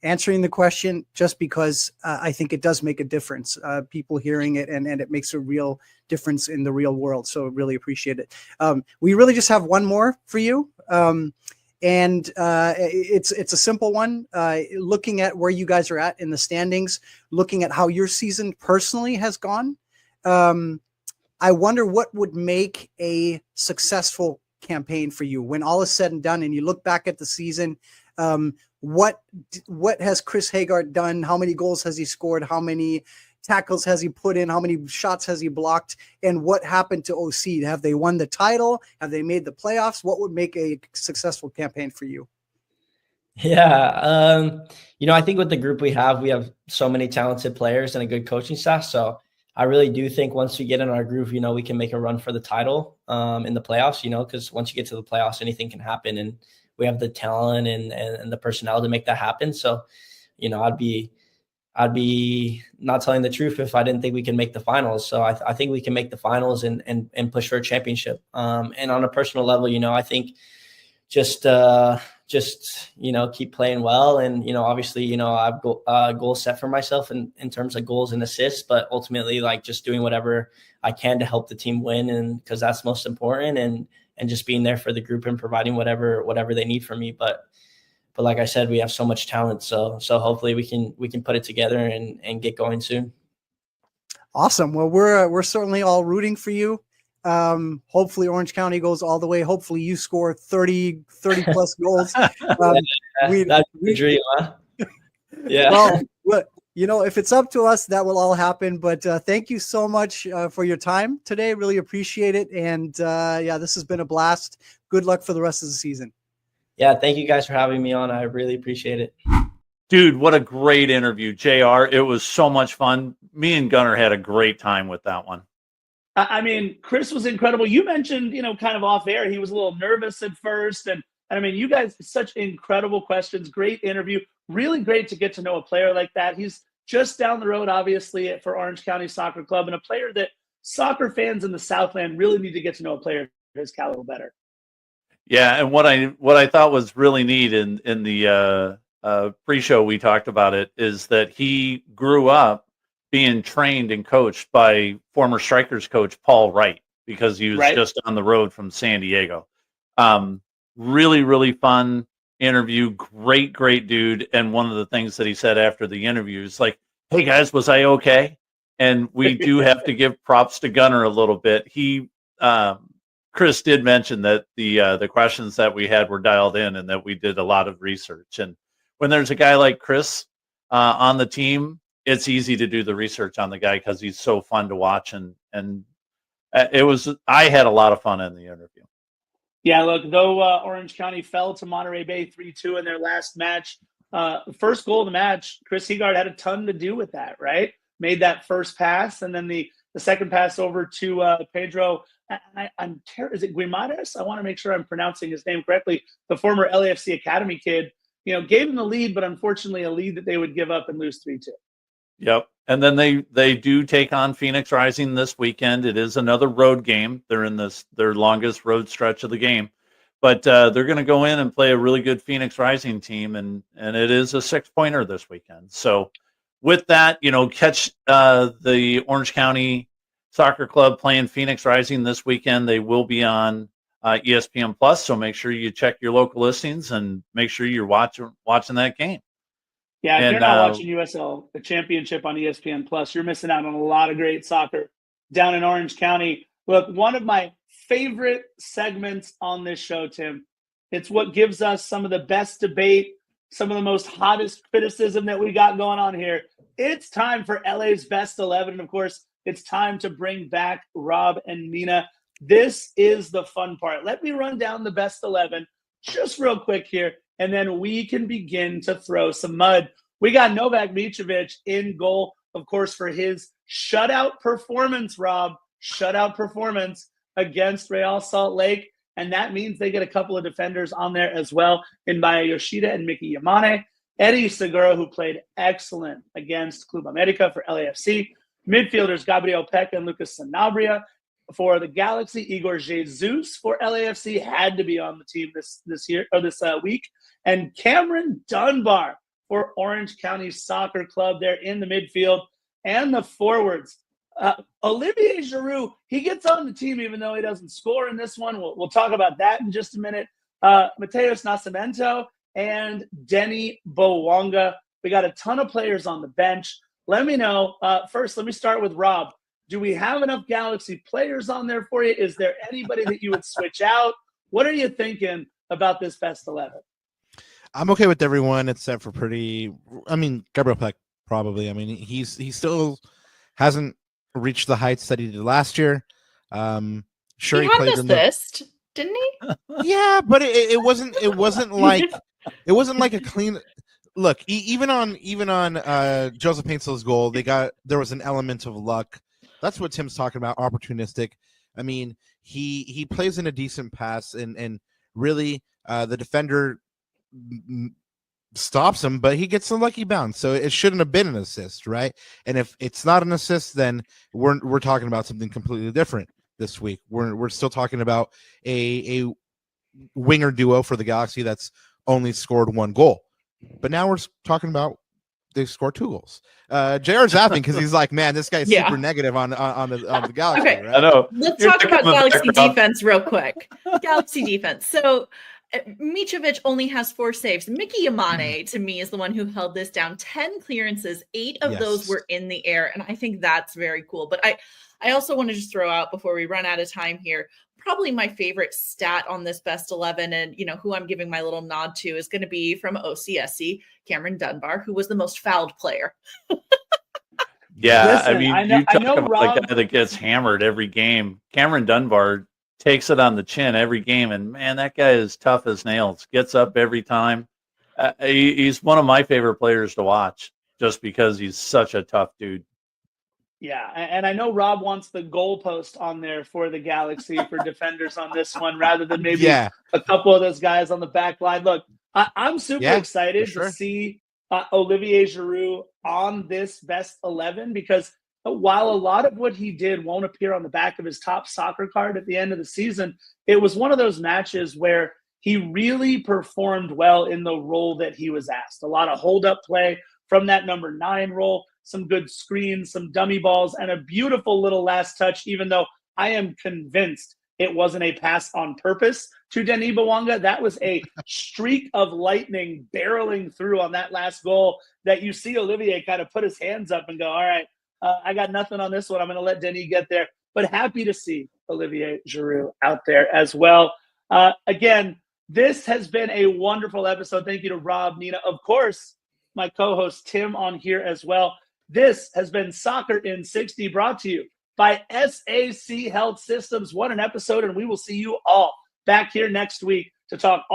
answering the question, just because I think it does make a difference. People hearing it and it makes a real difference in the real world. So really appreciate it. We really just have one more for you. And it's a simple one. Looking at where you guys are at in the standings, looking at how your season personally has gone, I wonder what would make a successful campaign for you when all is said and done and you look back at the season. What has Chris Hegardt done? How many goals has he scored? How many tackles has he put in? How many shots has he blocked? And what happened to OC? Have they won the title? Have they made the playoffs? What would make a successful campaign for you? Yeah. I think with the group we have so many talented players and a good coaching staff. So I really do think once we get in our groove, we can make a run for the title in the playoffs, because once you get to the playoffs, anything can happen. And we have the talent and the personnel to make that happen. So, I'd be not telling the truth if I didn't think we can make the finals. So I think we can make the finals and push for a championship. And on a personal level, I think just keep playing well. And, obviously, I've goals set for myself in terms of goals and assists, but ultimately like just doing whatever I can to help the team win. And cause that's most important and just being there for the group and providing whatever they need from me. But like I said, we have so much talent. So hopefully we can put it together and get going soon. Awesome. Well, we're certainly all rooting for you. Hopefully Orange County goes all the way. Hopefully you score 30 plus goals. That's the dream, huh? Yeah. Well, if it's up to us, that will all happen. But thank you so much for your time today. Really appreciate it. And this has been a blast. Good luck for the rest of the season. Yeah, thank you guys for having me on. I really appreciate it. Dude, what a great interview, JR. It was so much fun. Me and Gunnar had a great time with that one. I mean, Chris was incredible. You mentioned, kind of off air, he was a little nervous at first. And I mean, you guys, such incredible questions. Great interview. Really great to get to know a player like that. He's just down the road, obviously, for Orange County Soccer Club, and a player that soccer fans in the Southland really need to get to know a player of his caliber better. Yeah, and what I thought was really neat in the pre-show we talked about it is that he grew up being trained and coached by former Strykers coach Paul Wright because he was just on the road from San Diego. Really, really fun interview. Great dude. And one of the things that he said after the interview is like, "Hey guys, was I okay?" And we do have to give props to Gunnar a little bit. Chris did mention that the questions that we had were dialed in and that we did a lot of research. And when there's a guy like Chris on the team, it's easy to do the research on the guy because he's so fun to watch. And I had a lot of fun in the interview. Yeah, look, though Orange County fell to Monterey Bay 3-2 in their last match, first goal of the match, Chris Hegardt had a ton to do with that, right? Made that first pass, and then the second pass over to Pedro. Is it Guimaraes? I want to make sure I'm pronouncing his name correctly. The former LAFC Academy kid, gave them the lead, but unfortunately a lead that they would give up and lose 3-2. Yep. And then they do take on Phoenix Rising this weekend. It is another road game. They're in their longest road stretch of the game. But they're going to go in and play a really good Phoenix Rising team, and it is a 6-pointer this weekend. So with that, catch the Orange County Soccer Club playing Phoenix Rising this weekend. They will be on ESPN Plus, so make sure you check your local listings and make sure you're watching that game. Yeah, if you're not watching USL, the championship on ESPN Plus, you're missing out on a lot of great soccer down in Orange County. Look, one of my favorite segments on this show, Tim, it's what gives us some of the best debate, some of the most hottest criticism that we got going on here. It's time for LA's Best 11. And of course, it's time to bring back Rob and Mina. This is the fun part. Let me run down the Best 11 just real quick here, and then we can begin to throw some mud. We got Novak Mitrovic in goal, of course, for his shutout performance, Rob. Shutout performance against Real Salt Lake. And that means they get a couple of defenders on there as well in Maya Yoshida and Mickey Yamane. Eddie Segura, who played excellent against Club America for LAFC. Midfielders Gabriel Peck and Lucas Sanabria. For the Galaxy, Igor Jesus for LAFC had to be on the team this week. And Cameron Dunbar for Orange County Soccer Club there in the midfield. And the forwards, Olivier Giroud, he gets on the team even though he doesn't score in this one. We'll talk about that in just a minute. Mateus Nascimento and Denny Bowanga. We got a ton of players on the bench. Let me know. First, let me start with Rob. Do we have enough Galaxy players on there for you? Is there anybody that you would switch out? What are you thinking about this Best 11? I'm okay with everyone except for Gabriel Peck, probably. I mean, he's still hasn't reached the heights that he did last year. Sure, he he had played an in the assist, didn't he? yeah, but it wasn't like a clean look. Even on Joseph Paintsell's goal, there was an element of luck. That's what Tim's talking about, opportunistic. I mean, he plays in a decent pass, and really the defender stops him, but he gets a lucky bounce, so it shouldn't have been an assist, right? And if it's not an assist, then we're talking about something completely different this week. We're still talking about a winger duo for the Galaxy that's only scored 1 goal, but now we're talking about they scored 2 goals. JR's laughing because he's like, man, this guy's super negative on the Galaxy. Okay. Right? I know. Let's talk about Galaxy defense real quick. Galaxy defense. So Mitrovic only has 4 saves. Mickey Yamane, to me, is the one who held this down. 10 clearances, 8 of those were in the air, and I think that's very cool. But I also want to just throw out, before we run out of time here, probably my favorite stat on this best 11, and who I'm giving my little nod to, is going to be from OCSC, Cameron Dunbar, who was the most fouled player. Yeah, Listen, I mean, I know about Rob, the guy that gets hammered every game. Cameron Dunbar takes it on the chin every game, and man, that guy is tough as nails. Gets up every time. He's one of my favorite players to watch, just because he's such a tough dude. Yeah, and I know Rob wants the goalpost on there for the Galaxy for defenders on this one, rather than maybe a couple of those guys on the back line. Look, I'm super excited to see Olivier Giroud on this best 11, because while a lot of what he did won't appear on the back of his top soccer card at the end of the season, it was one of those matches where he really performed well in the role that he was asked. A lot of hold-up play from that number 9 role, some good screens, some dummy balls, and a beautiful little last touch, even though I am convinced it wasn't a pass on purpose to Denis Bouanga. That was a streak of lightning barreling through on that last goal that you see Olivier kind of put his hands up and go, all right, I got nothing on this one. I'm going to let Denis get there. But happy to see Olivier Giroud out there as well. Again, this has been a wonderful episode. Thank you to Rob, Nina, of course, my co-host Tim on here as well. This has been Soccer in 60, brought to you by SAC Health Systems. What an episode, and we will see you all back here next week to talk